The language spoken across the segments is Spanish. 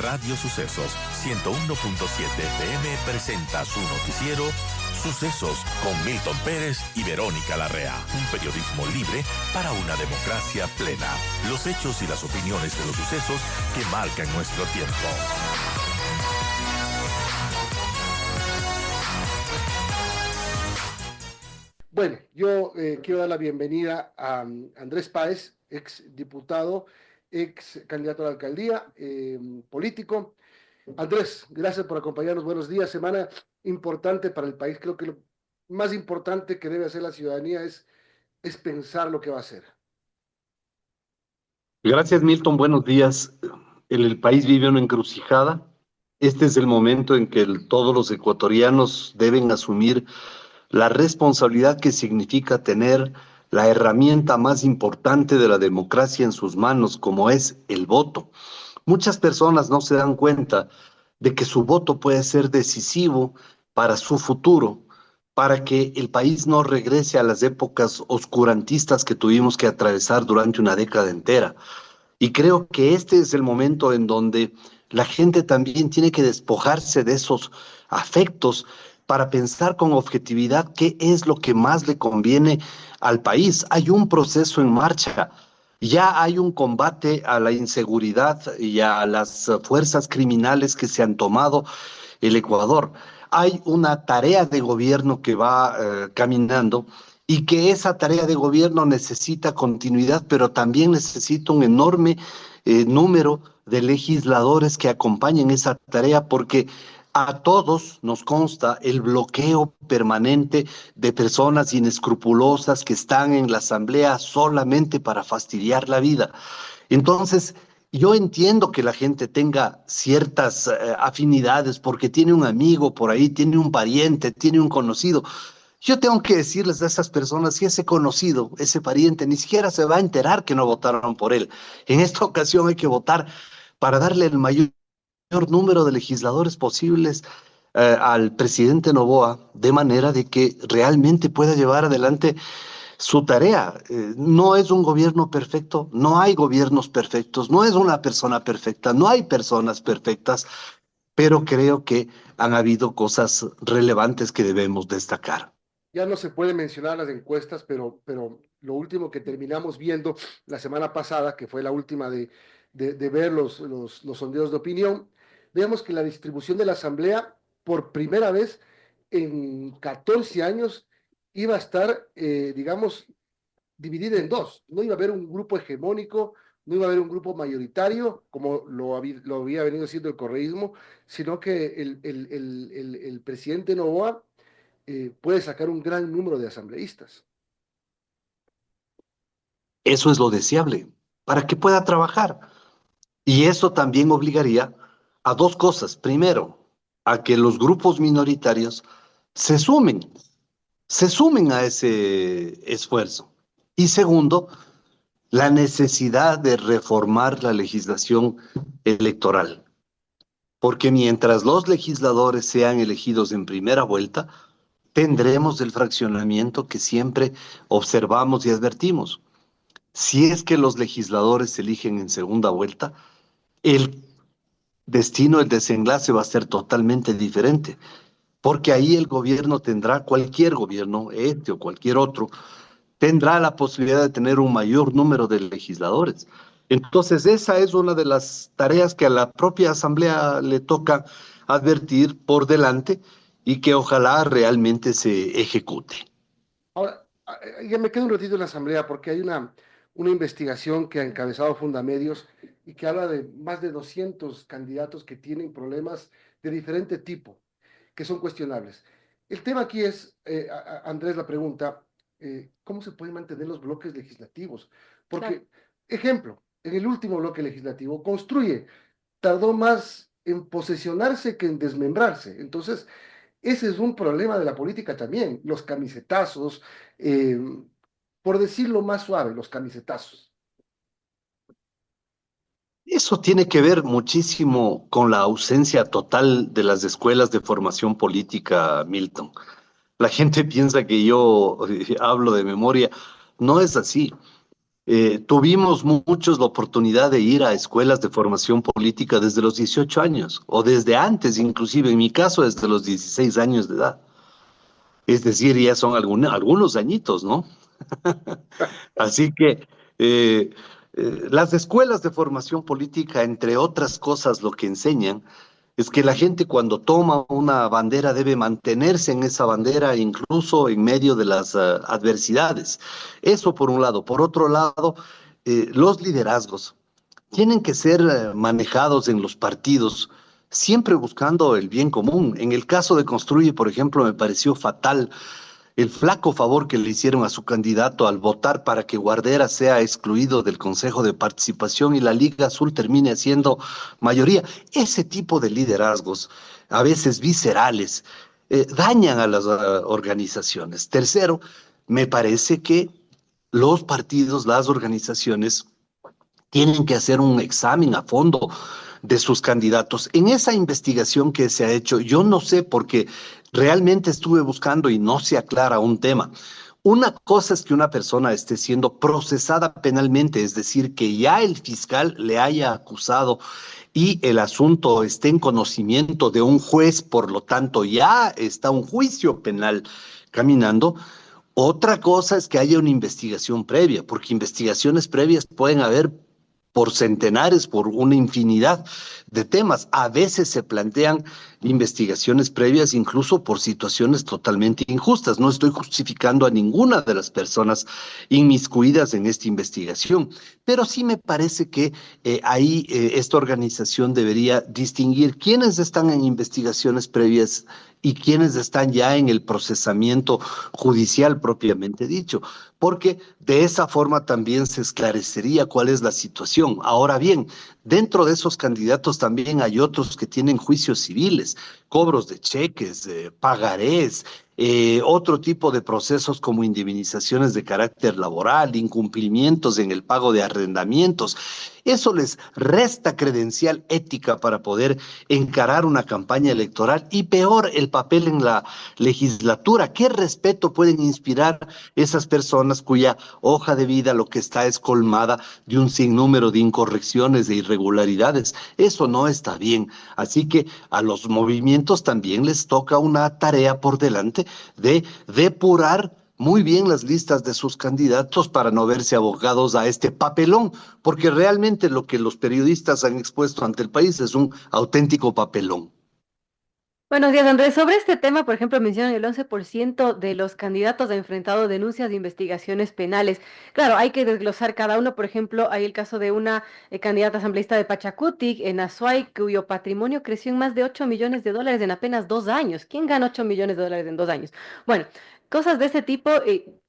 Radio Sucesos 101.7 FM presenta su noticiero Sucesos con Milton Pérez y Verónica Larrea. Un periodismo libre para una democracia plena. Los hechos y las opiniones de los sucesos que marcan nuestro tiempo. Bueno, yo quiero dar la bienvenida a Andrés Páez, ex diputado, ex candidato a la alcaldía, político. Andrés, gracias por acompañarnos. Buenos días. Semana importante para el país. Creo que lo más importante que debe hacer la ciudadanía es pensar lo que va a hacer. Gracias, Milton. Buenos días. El país vive una encrucijada. Este es el momento en que todos los ecuatorianos deben asumir la responsabilidad que significa tener la herramienta más importante de la democracia en sus manos, como es el voto. Muchas personas no se dan cuenta de que su voto puede ser decisivo para su futuro, para que el país no regrese a las épocas oscurantistas que tuvimos que atravesar durante una década entera. Y creo que este es el momento en donde la gente también tiene que despojarse de esos afectos para pensar con objetividad qué es lo que más le conviene al país. Hay un proceso en marcha. Ya hay un combate a la inseguridad y a las fuerzas criminales que se han tomado el Ecuador. Hay una tarea de gobierno que va caminando y que esa tarea de gobierno necesita continuidad, pero también necesita un enorme número de legisladores que acompañen esa tarea, porque a todos nos consta el bloqueo permanente de personas inescrupulosas que están en la asamblea solamente para fastidiar la vida. Entonces, yo entiendo que la gente tenga ciertas afinidades porque tiene un amigo por ahí, tiene un pariente, tiene un conocido. Yo tengo que decirles a esas personas si ese conocido, ese pariente, ni siquiera se va a enterar que no votaron por él. En esta ocasión hay que votar para darle el mayor número de legisladores posibles al presidente Noboa, de manera de que realmente pueda llevar adelante su tarea. No es un gobierno perfecto, no hay gobiernos perfectos, no es una persona perfecta, no hay personas perfectas, pero creo que han habido cosas relevantes que debemos destacar. Ya no se puede mencionar las encuestas, pero lo último que terminamos viendo la semana pasada, que fue la última de ver los sondeos de opinión, vemos que la distribución de la Asamblea, por primera vez en 14 años, iba a estar, digamos, dividida en dos. No iba a haber un grupo hegemónico, no iba a haber un grupo mayoritario, como lo había venido siendo el correísmo, sino que el presidente Noboa puede sacar un gran número de asambleístas. Eso es lo deseable, para que pueda trabajar. Y eso también obligaría a dos cosas. Primero, a que los grupos minoritarios se sumen a ese esfuerzo. Y segundo, la necesidad de reformar la legislación electoral. Porque mientras los legisladores sean elegidos en primera vuelta, tendremos el fraccionamiento que siempre observamos y advertimos. Si es que los legisladores se eligen en segunda vuelta, el destino, el desenlace va a ser totalmente diferente, porque ahí el gobierno tendrá, cualquier gobierno, este o cualquier otro, tendrá la posibilidad de tener un mayor número de legisladores. Entonces, esa es una de las tareas que a la propia Asamblea le toca advertir por delante y que ojalá realmente se ejecute. Ahora, ya me quedo un ratito en la Asamblea porque hay una investigación que ha encabezado Fundamedios y que habla de más de 200 candidatos que tienen problemas de diferente tipo, que son cuestionables. El tema aquí es, Andrés, la pregunta, ¿cómo se pueden mantener los bloques legislativos? Porque, claro. Ejemplo, en el último bloque legislativo, Construye tardó más en posesionarse que en desmembrarse. Entonces, ese es un problema de la política también, los camisetazos, por decirlo más suave, los camisetazos. Eso tiene que ver muchísimo con la ausencia total de las escuelas de formación política, Milton. La gente piensa que yo hablo de memoria. No es así. Tuvimos muchos la oportunidad de ir a escuelas de formación política desde los 18 años, o desde antes, inclusive en mi caso, desde los 16 años de edad. Es decir, ya son algunos añitos, ¿no? Así que las escuelas de formación política, entre otras cosas, lo que enseñan es que la gente cuando toma una bandera debe mantenerse en esa bandera incluso en medio de las adversidades. Eso por un lado. Por otro lado, los liderazgos tienen que ser manejados en los partidos siempre buscando el bien común. En el caso de Construye, por ejemplo, me pareció fatal el flaco favor que le hicieron a su candidato al votar para que Guardera sea excluido del Consejo de Participación y la Liga Azul termine siendo mayoría. Ese tipo de liderazgos, a veces viscerales, dañan a las organizaciones. Tercero, me parece que los partidos, las organizaciones, tienen que hacer un examen a fondo de sus candidatos. En esa investigación que se ha hecho, yo no sé porque realmente estuve buscando y no se aclara un tema. Una cosa es que una persona esté siendo procesada penalmente, es decir, que ya el fiscal le haya acusado y el asunto esté en conocimiento de un juez, por lo tanto ya está un juicio penal caminando. Otra cosa es que haya una investigación previa, porque investigaciones previas pueden haber por centenares, por una infinidad de temas. A veces se plantean investigaciones previas incluso por situaciones totalmente injustas. No estoy justificando a ninguna de las personas inmiscuidas en esta investigación, pero sí me parece que ahí esta organización debería distinguir quiénes están en investigaciones previas y quienes están ya en el procesamiento judicial propiamente dicho, porque de esa forma también se esclarecería cuál es la situación. Ahora bien, dentro de esos candidatos también hay otros que tienen juicios civiles, cobros de cheques, pagarés, otro tipo de procesos como indemnizaciones de carácter laboral, incumplimientos en el pago de arrendamientos. Eso les resta credencial ética para poder encarar una campaña electoral y peor, el papel en la legislatura. ¿Qué respeto pueden inspirar esas personas cuya hoja de vida lo que está es colmada de un sinnúmero de incorrecciones, de irregularidades? Eso no está bien. Así que a los movimientos también les toca una tarea por delante de depurar muy bien las listas de sus candidatos para no verse abocados a este papelón, porque realmente lo que los periodistas han expuesto ante el país es un auténtico papelón. Buenos días, Andrés. Sobre este tema, por ejemplo, mencionan el 11% de los candidatos ha enfrentado denuncias de investigaciones penales. Claro, hay que desglosar cada uno. Por ejemplo, hay el caso de una candidata asambleísta de Pachacutic, en Azuay, cuyo patrimonio creció en más de 8 millones de dólares en apenas 2 años. ¿Quién gana 8 millones de dólares en 2 años? Bueno, cosas de ese tipo,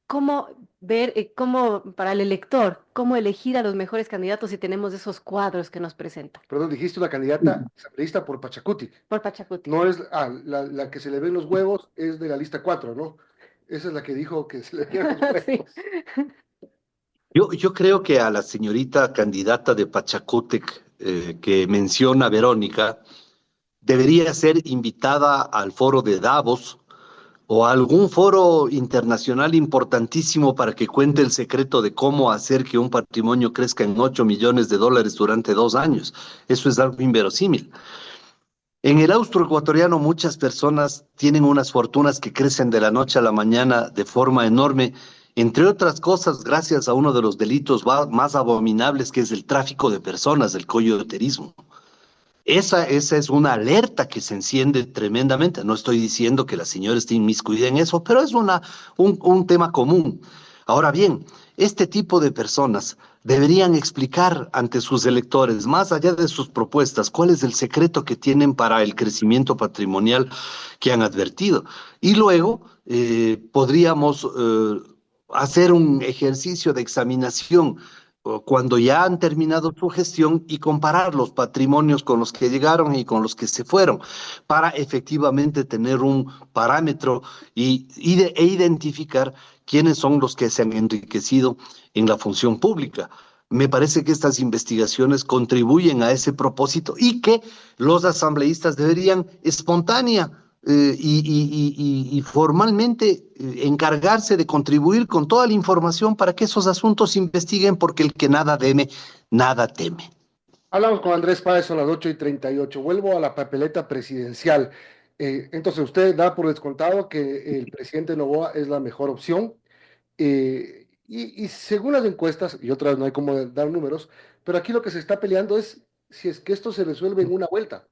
¿cómo ver, cómo, para el elector, cómo elegir a los mejores candidatos si tenemos esos cuadros que nos presentan? Perdón, dijiste una candidata asambleísta por Pachacuti. Por Pachacutic. No es, la que se le ven los huevos es de la lista 4, ¿no? Esa es la que dijo que se le veían los huevos. Sí. Yo creo que a la señorita candidata de Pachacútec que menciona Verónica, debería ser invitada al foro de Davos o a algún foro internacional importantísimo para que cuente el secreto de cómo hacer que un patrimonio crezca en 8 millones de dólares durante 2 años. Eso es algo inverosímil. En el austroecuatoriano muchas personas tienen unas fortunas que crecen de la noche a la mañana de forma enorme, entre otras cosas gracias a uno de los delitos más abominables que es el tráfico de personas, el coyoterismo. Esa es una alerta que se enciende tremendamente. No estoy diciendo que la señora esté inmiscuida en eso, pero es un tema común. Ahora bien, este tipo de personas deberían explicar ante sus electores, más allá de sus propuestas, cuál es el secreto que tienen para el crecimiento patrimonial que han advertido. Y luego podríamos hacer un ejercicio de examinación cuando ya han terminado su gestión y comparar los patrimonios con los que llegaron y con los que se fueron, para efectivamente tener un parámetro e identificar quiénes son los que se han enriquecido en la función pública. Me parece que estas investigaciones contribuyen a ese propósito y que los asambleístas deberían y formalmente encargarse de contribuir con toda la información para que esos asuntos se investiguen, porque el que nada teme, nada teme. Hablamos con Andrés Páez, son las 8:38. Vuelvo a la papeleta presidencial. Entonces, usted da por descontado que el presidente Noboa es la mejor opción. Y según las encuestas, y otra vez no hay cómo dar números, pero aquí lo que se está peleando es si es que esto se resuelve en una vuelta.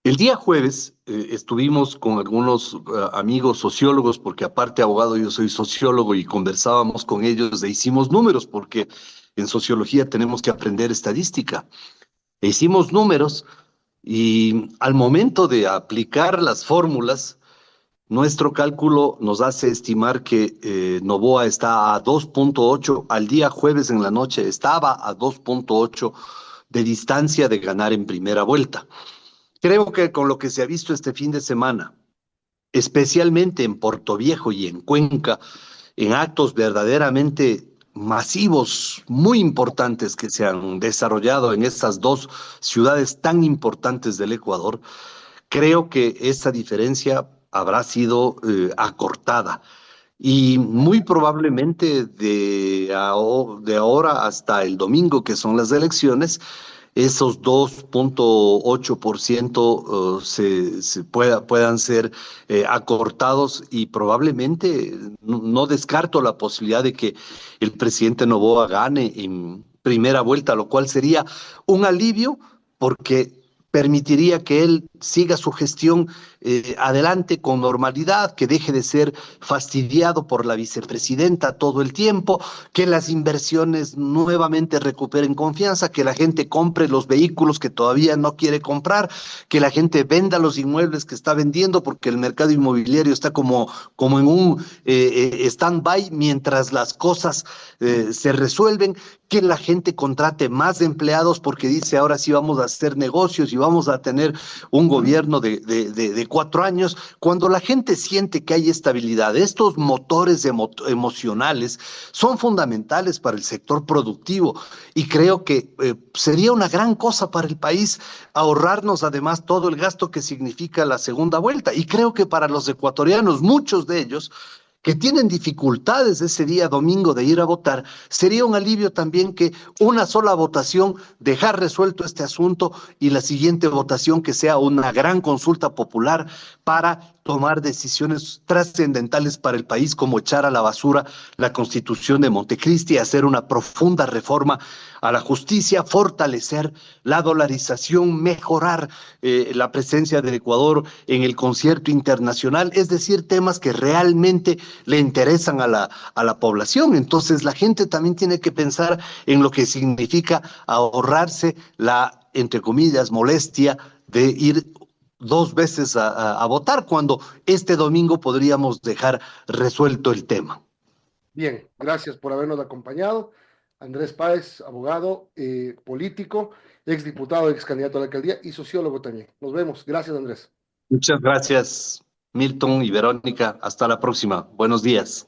El día jueves estuvimos con algunos amigos sociólogos, porque aparte abogado yo soy sociólogo, y conversábamos con ellos e hicimos números, porque en sociología tenemos que aprender estadística. E hicimos números y al momento de aplicar las fórmulas, nuestro cálculo nos hace estimar que Noboa está a 2.8, al día jueves en la noche estaba a 2.8 de distancia de ganar en primera vuelta. Creo que con lo que se ha visto este fin de semana, especialmente en Portoviejo y en Cuenca, en actos verdaderamente masivos, muy importantes que se han desarrollado en estas dos ciudades tan importantes del Ecuador, creo que esa diferencia habrá sido acortada. Y muy probablemente de ahora hasta el domingo, que son las elecciones, esos 2.8% puedan ser acortados, y probablemente no descarto la posibilidad de que el presidente Noboa gane en primera vuelta, lo cual sería un alivio, porque permitiría que él siga su gestión adelante con normalidad, que deje de ser fastidiado por la vicepresidenta todo el tiempo, que las inversiones nuevamente recuperen confianza, que la gente compre los vehículos que todavía no quiere comprar, que la gente venda los inmuebles que está vendiendo, porque el mercado inmobiliario está como en un stand-by mientras las cosas se resuelven, que la gente contrate más empleados, porque dice ahora sí vamos a hacer negocios y vamos a tener un gobierno de 4 años. Cuando la gente siente que hay estabilidad, estos motores emocionales son fundamentales para el sector productivo, y creo que sería una gran cosa para el país ahorrarnos además todo el gasto que significa la segunda vuelta. Y creo que para los ecuatorianos, muchos de ellos que tienen dificultades ese día domingo de ir a votar, sería un alivio también que una sola votación, dejar resuelto este asunto, y la siguiente votación que sea una gran consulta popular para tomar decisiones trascendentales para el país, como echar a la basura la Constitución de Montecristi, hacer una profunda reforma a la justicia, fortalecer la dolarización, mejorar la presencia del Ecuador en el concierto internacional, es decir, temas que realmente le interesan a la población. Entonces la gente también tiene que pensar en lo que significa ahorrarse la, entre comillas, molestia de ir 2 veces a votar, cuando este domingo podríamos dejar resuelto el tema. Bien, gracias por habernos acompañado. Andrés Páez, abogado, político, exdiputado, ex candidato a la alcaldía y sociólogo también. Nos vemos. Gracias, Andrés. Muchas gracias, Milton y Verónica. Hasta la próxima. Buenos días.